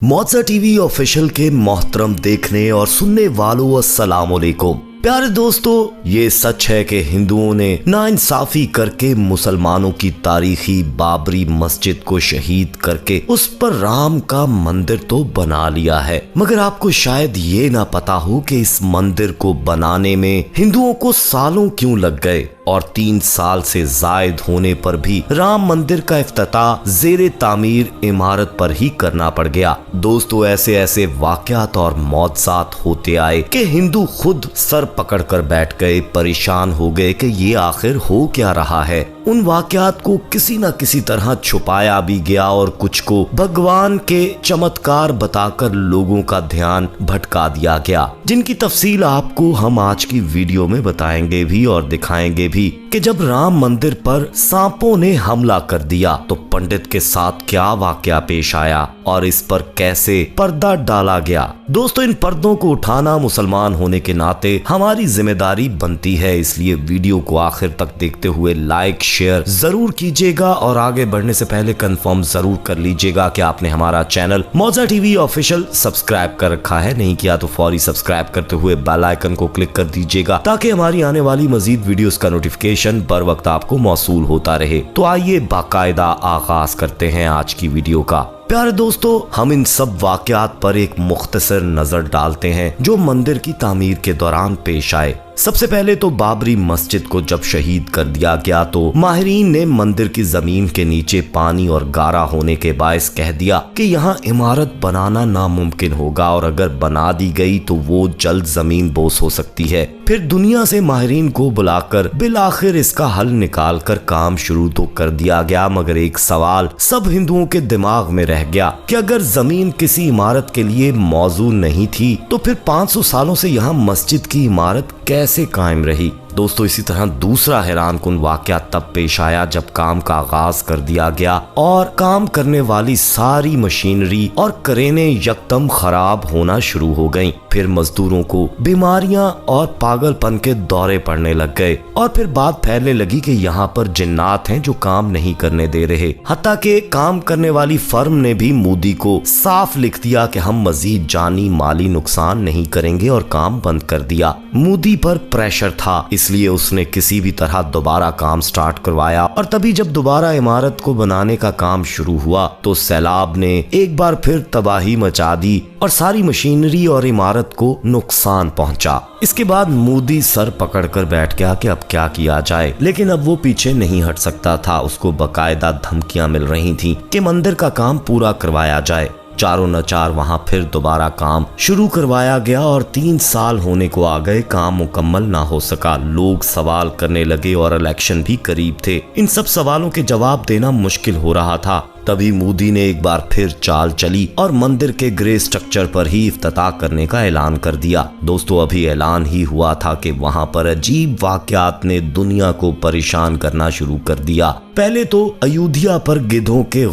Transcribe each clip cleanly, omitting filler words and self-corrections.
मौजा TV official के मोहतरम देखने और सुनने वालों अस्सलाम वालेकुम। प्यारे दोस्तों, ये सच है कि हिंदुओं ने नाइंसाफी करके मुसलमानों की तारीखी बाबरी मस्जिद को शहीद करके उस पर राम का मंदिर तो बना लिया है, मगर आपको शायद ये ना पता हो कि इस मंदिर को बनाने में हिंदुओं को सालों क्यों लग गए और 3 साल से जायद होने पर भी राम मंदिर का इफ्तिताह ज़ेरे तामीर इमारत पर ही करना पड़ गया। दोस्तों, ऐसे ऐसे वाक़यात और मौजज़ात होते आए कि हिंदू खुद सर पकड़ कर बैठ गए, परेशान हो गए कि ये आखिर हो क्या रहा है। उन वाक़यात को किसी न किसी तरह छुपाया भी गया और कुछ को भगवान के चमत्कार बताकर लोगों का ध्यान भटका दिया गया, जिनकी तफसील आपको हम आज की वीडियो में बताएंगे भी और दिखाएंगे भी कि जब राम मंदिर पर सांपों ने हमला कर दिया तो पंडित के साथ क्या वाकया पेश आया और इस पर कैसे पर्दा डाला गया। दोस्तों, इन पर्दों को उठाना मुसलमान होने के नाते हमारी जिम्मेदारी बनती है, इसलिए वीडियो को आखिर तक देखते हुए लाइक शेयर जरूर कीजिएगा और आगे बढ़ने से पहले कंफर्म जरूर कर लीजिएगा कि आपने हमारा चैनल मौजा टीवी ऑफिशियल सब्सक्राइब कर रखा है। नहीं किया तो फौरी सब्सक्राइब करते हुए बेल आइकन को क्लिक कर दीजिएगा ताकि हमारी आने वाली मजीद वीडियोस का नोटिफिकेशन बर वक्त आपको मौसूल होता रहे। तो आइए बाकायदा आगाज करते हैं आज की वीडियो का। प्यारे दोस्तों, हम इन सब वाकयात पर एक मुख्तसर नजर डालते हैं जो मंदिर की तामीर के दौरान पेश आए। सबसे पहले तो बाबरी मस्जिद को जब शहीद कर दिया गया तो माहिरीन ने मंदिर की जमीन के नीचे पानी और गारा होने के बायस कह दिया कि यहाँ इमारत बनाना नामुमकिन होगा और अगर बना दी गई तो वो जल्द जमीन बोस हो सकती है। फिर दुनिया से माहिरीन को बुलाकर बिलाखिर इसका हल निकाल कर काम शुरू तो कर दिया गया, मगर एक सवाल सब हिंदुओं के दिमाग में रह गया कि अगर जमीन किसी इमारत के लिए मौजू नहीं थी तो फिर 500 सालों से यहाँ मस्जिद की इमारत कैसे कायम रही। दोस्तों, इसी तरह दूसरा हैरानकुन वाकया तब पेश आया जब काम का आगाज कर दिया गया और काम करने वाली सारी मशीनरी और क्रेनें यकदम खराब होना शुरू हो गईं। फिर मजदूरों को बीमारियां और पागलपन के दौरे पड़ने लग गए और फिर बात फैलने लगी कि यहाँ पर जिन्नात हैं जो काम नहीं करने दे रहे। हत्ता के काम करने वाली फर्म ने भी मोदी को साफ लिख दिया कि हम मजीद जानी माली नुकसान नहीं करेंगे और काम बंद कर दिया। मोदी पर प्रेशर था, इसलिए उसने किसी भी तरह दोबारा काम स्टार्ट करवाया और तभी जब दोबारा इमारत को बनाने का काम शुरू हुआ तो सैलाब ने एक बार फिर तबाही मचा दी और सारी मशीनरी और इमारत को नुकसान पहुंचा। इसके बाद मोदी सर पकड़कर बैठ गया कि अब क्या किया जाए, लेकिन अब वो पीछे नहीं हट सकता था। उसको बकायदा धमकियां मिल रही थीं कि मंदिर का काम पूरा करवाया जाए। चारों नचार वहां फिर दोबारा काम शुरू करवाया गया और 3 साल होने को आ गए, काम मुकम्मल ना हो सका। लोग सवाल करने लगे और इलेक्शन भी करीब थे। इन सब सवालों के जवाब देना मुश्किल हो रहा था। तभी मोदी ने एक बार फिर चाल चली और मंदिर के ग्रे स्ट्रक्चर पर ही इफ्तिताह करने का ऐलान कर दिया। दोस्तों, अभी ऐलान ही हुआ था कि वहां पर अजीब वाकयात ने दुनिया को परेशान करना शुरू कर दिया। पहले तो अयोध्या पर गिद्धों के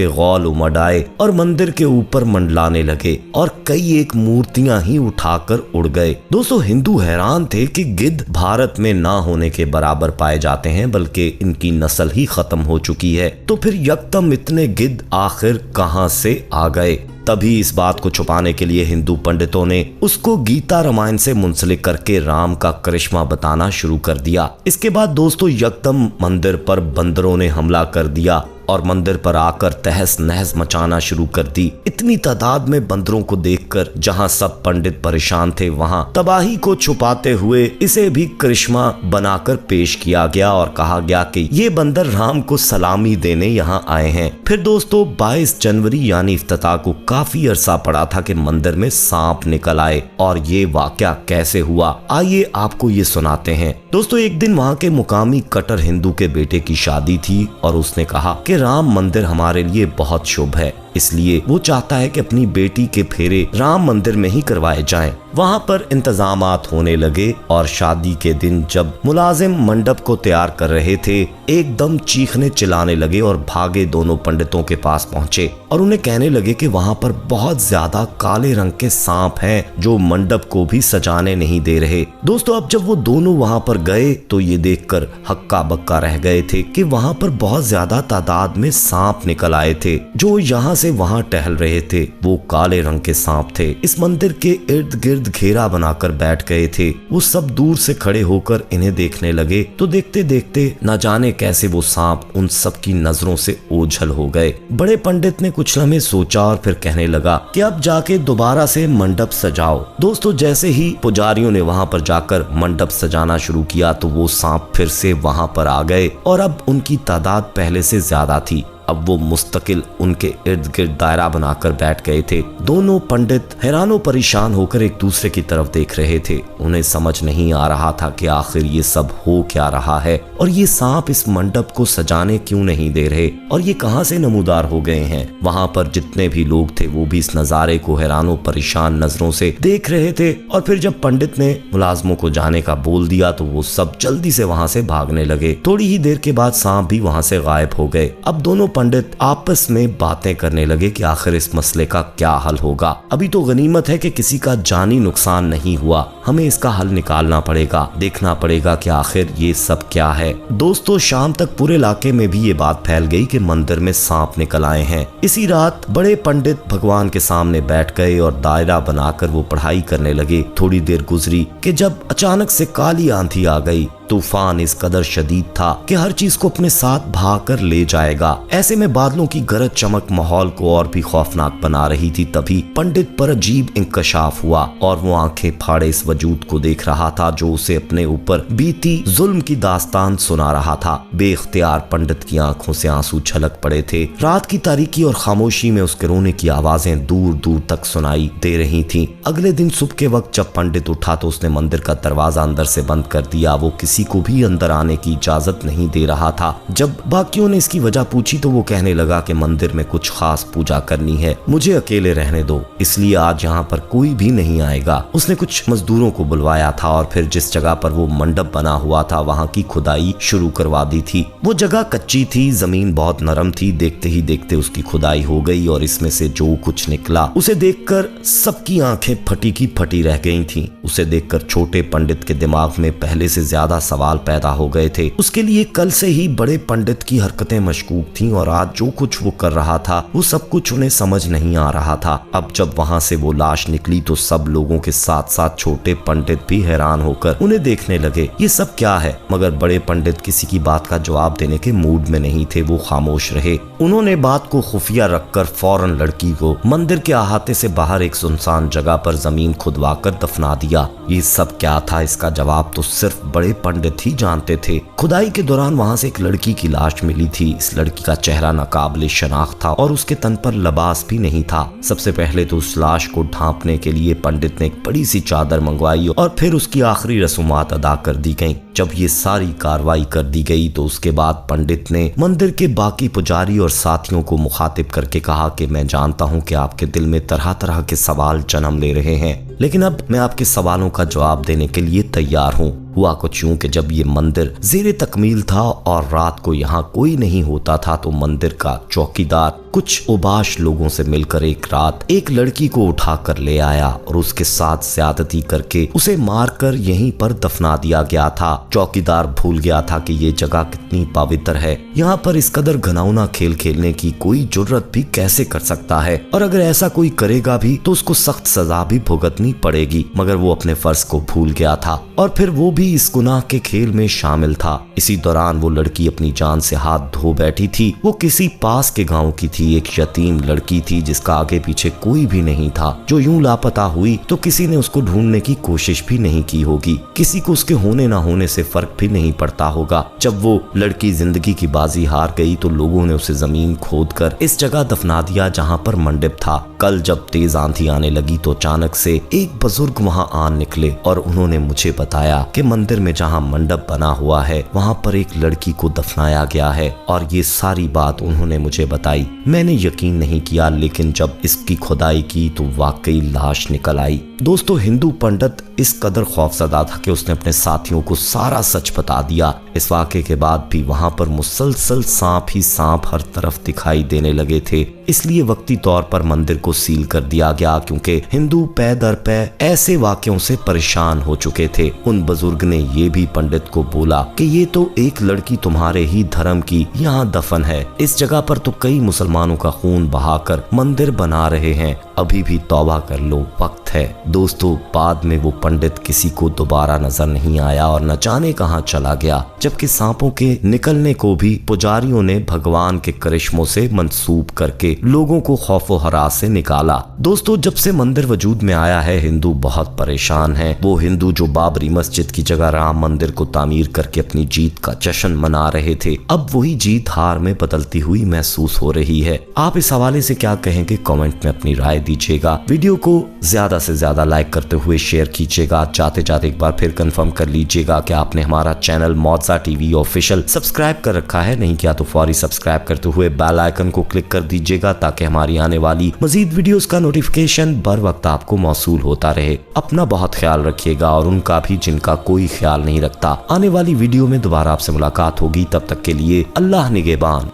गौल उमड़ आए और मंदिर के ऊपर मंडलाने लगे और कई एक मूर्तियां ही उठाकर उड़ गए। दोस्तों, हिंदू हैरान थे कि गिद्ध भारत में ना होने के बराबर पाए जाते हैं, बल्कि इनकी नस्ल ही खत्म हो चुकी है। तो फिर यकदम इतने गिद्ध आखिर कहां से आ गए? तभी इस बात को छुपाने के लिए हिंदू पंडितों ने उसको गीता रामायण से मुंसलिक करके राम का करिश्मा बताना शुरू कर दिया। इसके बाद दोस्तों यकदम मंदिर पर बंदरों ने हमला कर दिया और मंदिर पर आकर तहस नहस मचाना शुरू कर दी। इतनी तादाद में बंदरों को देखकर जहां सब पंडित परेशान थे, वहां तबाही को छुपाते हुए इसे भी करिश्मा बनाकर पेश किया गया और कहा गया कि ये बंदर राम को सलामी देने यहाँ आए हैं। फिर दोस्तों 22 जनवरी यानी इफ्तिताह को काफी अरसा पड़ा था कि मंदिर में सांप निकल आए और ये वाकया कैसे हुआ, आइए आपको ये सुनाते हैं। दोस्तों, एक दिन वहाँ के मुकामी कट्टर हिंदू के बेटे की शादी थी और उसने कहा कि राम मंदिर हमारे लिए बहुत शुभ है, इसलिए वो चाहता है कि अपनी बेटी के फेरे राम मंदिर में ही करवाए जाएं। वहाँ पर इंतजामात होने लगे और शादी के दिन जब मुलाजिम मंडप को तैयार कर रहे थे, एकदम चीखने चिल्लाने लगे और भागे दोनों पंडितों के पास पहुँचे और उन्हें कहने लगे कि वहाँ पर बहुत ज्यादा काले रंग के सांप हैं जो मंडप को भी सजाने नहीं दे रहे। दोस्तों, अब जब वो दोनों वहाँ पर गए तो ये देखकर हक्का बक्का रह गए थे कि वहाँ पर बहुत ज्यादा तादाद में सांप निकल आए थे जो यहाँ से वहाँ टहल रहे थे। वो काले रंग के सांप थे, इस मंदिर के इर्द गिर्द घेरा बनाकर बैठ गए थे। वो सब दूर से खड़े होकर इन्हें देखने लगे तो देखते देखते न जाने कैसे वो सांप उन सब की नजरों से ओझल हो गए। बड़े पंडित ने कुछ लम्हे सोचा और फिर कहने लगा कि अब जाके दोबारा से मंडप सजाओ। दोस्तों, जैसे ही पुजारियों ने वहाँ पर जाकर मंडप सजाना शुरू किया तो वो सांप फिर से वहाँ पर आ गए और अब उनकी तादाद पहले से ज्यादा थी। अब वो मुस्तकिल उनके इर्द गिर्द दायरा बनाकर बैठ गए थे। दोनों पंडित हैरानो परेशान होकर एक दूसरे की तरफ देख रहे थे। उन्हें समझ नहीं आ रहा था कि आखिर ये सब हो क्या रहा है और ये सांप इस मंडप को सजाने क्यों नहीं दे रहे और ये कहां से नमूदार हो गए हैं। वहां पर जितने भी लोग थे वो भी इस नजारे को हैरानो परेशान नजरों से देख रहे थे और फिर जब पंडित ने मुलाजमों को जाने का बोल दिया तो वो सब जल्दी से वहां से भागने लगे। थोड़ी ही देर के बाद सांप भी वहां से गायब हो गए। अब दोनों पंडित आपस में बातें करने लगे कि आखिर इस मसले का क्या हल होगा। अभी तो गनीमत है कि किसी का जानी नुकसान नहीं हुआ, हमें इसका हल निकालना पड़ेगा, देखना पड़ेगा कि आखिर ये सब क्या है। दोस्तों, शाम तक पूरे इलाके में भी ये बात फैल गई कि मंदिर में सांप निकल आए हैं। इसी रात बड़े पंडित भगवान के सामने बैठ गए और दायरा बनाकर वो पढ़ाई करने लगे। थोड़ी देर गुजरी कि जब अचानक से काली आंधी आ गई। तूफान इस कदर शदीद था कि हर चीज को अपने साथ भाग कर ले जाएगा। ऐसे में बादलों की गरज चमक माहौल को और भी खौफनाक बना रही थी। तभी पंडित पर अजीब इंकशाफ हुआ और वो आंखें फाड़े इस वजूद को देख रहा था जो उसे अपने ऊपर बीती जुल्म की दास्तान सुना रहा था। बेख्तियार पंडित की आंखों से आंसू छलक पड़े थे। रात की तारीकी और खामोशी में उसके रोने की आवाजें दूर दूर तक सुनाई दे रही थीं। अगले दिन सुबह के वक्त जब पंडित उठा तो उसने मंदिर का दरवाजा अंदर से बंद कर दिया। वो किसी को भी अंदर आने की इजाजत नहीं दे रहा था। जब बाकियों ने इसकी वजह पूछी तो वो कहने लगा कि मंदिर में कुछ खास पूजा करनी है, मुझे अकेले रहने दो, इसलिए आज यहाँ पर कोई भी नहीं आएगा। उसने कुछ मजदूरों को बुलवाया था और फिर जिस जगह पर वो मंडप बना हुआ था वहाँ की खुदाई शुरू करवा दी थी। वो जगह कच्ची थी, जमीन बहुत नरम थी। देखते ही देखते उसकी खुदाई हो गई और इसमें से जो कुछ निकला उसे देखकर सबकी आंखें फटी की फटी रह गई थी। उसे देखकर छोटे पंडित के दिमाग में पहले से ज्यादा सवाल पैदा हो गए थे। उसके लिए कल से ही बड़े पंडित की हरकतें मशकूक थीं और आज जो कुछ वो कर रहा था वो सब कुछ उन्हें समझ नहीं आ रहा था। अब जब वहां से वो लाश निकली तो सब लोगों के साथ साथ छोटे पंडित भी हैरान होकर उन्हें देखने लगे। ये सब क्या है? मगर बड़े पंडित किसी की बात का जवाब देने के मूड में नहीं थे। वो खामोश रहे। उन्होंने बात को खुफिया रखकर फौरन लड़की को मंदिर के अहाते से बाहर एक सुनसान जगह पर जमीन खुदवाकर दफना दिया। ये सब क्या था, इसका जवाब तो सिर्फ बड़े पंडित ही जानते थे। खुदाई के दौरान वहां से एक लड़की की लाश मिली थी। इस लड़की का चेहरा नाकाबिले शनाख्त था और उसके तन पर लिबास भी नहीं था। सबसे पहले तो उस लाश को ढांपने के लिए पंडित ने एक बड़ी सी चादर मंगवाई और फिर उसकी आखिरी रसूमात अदा कर दी गईं। जब ये सारी कार्रवाई कर दी गई तो उसके बाद पंडित ने मंदिर के बाकी पुजारी और साथियों को मुखातिब करके कहा कि मैं जानता हूँ कि आपके दिल में तरह तरह के सवाल जन्म ले रहे हैं, लेकिन अब मैं आपके सवालों का जवाब देने के लिए तैयार हूँ। हुआ कुछ यूं कि जब ये मंदिर ज़ेरे तकमील था और रात को यहाँ कोई नहीं होता था तो मंदिर का चौकीदार कुछ उबाश लोगों से मिलकर एक रात एक लड़की को उठाकर ले आया और उसके साथ ज्यादती करके उसे मारकर यहीं पर दफना दिया गया था। चौकीदार भूल गया था कि ये जगह कितनी पवित्र है। यहाँ पर इस कदर घिनौना खेल खेलने की कोई जुर्रत भी कैसे कर सकता है, और अगर ऐसा कोई करेगा भी तो उसको सख्त सजा भी भुगतनी पड़ेगी। मगर वो अपने फर्ज को भूल गया था और फिर वो भी इस गुनाह के खेल में शामिल था। इसी दौरान वो लड़की अपनी जान से हाथ धो बैठी थी। वो किसी पास के गांव की थी, एक यतीम लड़की थी जिसका आगे पीछे कोई भी नहीं था। जो यूं लापता हुई तो किसी ने उसको ढूंढने की कोशिश भी नहीं की होगी। किसी को उसके होने ना होने से फर्क भी नहीं पड़ता होगा। जब वो लड़की जिंदगी की बाजी हार गई तो लोगों ने उसे जमीन खोदकर इस जगह दफना दिया जहां पर मंडप था। कल जब तेज आंधी आने लगी तो अचानक से एक बुजुर्ग वहां आन निकले और उन्होंने मुझे बताया कि मंदिर में जहां मंडप बना हुआ है वहां पर एक लड़की को दफनाया गया है। और ये सारी बात उन्होंने मुझे बताई। मैंने यकीन नहीं किया, लेकिन जब इसकी खुदाई की तो वाकई लाश निकल आई। दोस्तों हिंदू पंडित इस कदर खौफजदा था कि उसने अपने साथियों को सारा सच बता दिया। इस वाक़े के बाद भी वहां पर मुसलसल सांप ही सांप हर तरफ दिखाई देने लगे थे, इसलिए वक्ती तौर पर मंदिर को सील कर दिया गया, क्योंकि हिंदू पै दर पै ऐसे वाक्यों से परेशान हो चुके थे। उन बुजुर्ग ने ये भी पंडित को बोला कि ये तो एक लड़की तुम्हारे ही धर्म की यहाँ दफन है, इस जगह पर तो कई मुसलमानों का खून बहाकर मंदिर बना रहे हैं, अभी भी तौबा कर लो, वक्त है। दोस्तों बाद में वो पंडित किसी को दोबारा नजर नहीं आया और न जाने कहां चला गया, जबकि सांपों के निकलने को भी पुजारियों ने भगवान के करिश्मों से मंसूब करके लोगों को खौफो हरास से निकाला। दोस्तों जब से मंदिर वजूद में आया है हिंदू बहुत परेशान हैं। वो हिंदू जो बाबरी मस्जिद की जगह राम मंदिर को तामीर करके अपनी जीत का जश्न मना रहे थे, अब वही जीत हार में बदलती हुई महसूस हो रही है। आप इस हवाले से क्या कहेंगे, कमेंट में अपनी राय दीजिएगा। वीडियो को ज्यादा से ज्यादा लाइक करते हुए शेयर कीजिएगा। जाते जाते एक बार फिर कंफर्म कर लीजिएगा कि आपने हमारा चैनल मौजा टीवी ऑफिशियल सब्सक्राइब कर रखा है, नहीं किया तो फौरी सब्सक्राइब करते हुए बेल आइकन को क्लिक कर दीजिएगा ताकि हमारी आने वाली मजीद वीडियोस का नोटिफिकेशन बर वक्त आपको मौसूल होता रहे। अपना बहुत ख्याल रखिएगा और उनका भी जिनका कोई ख्याल नहीं रखता। आने वाली वीडियो में दोबारा आपसे मुलाकात होगी, तब तक के लिए अल्लाह निगहबान।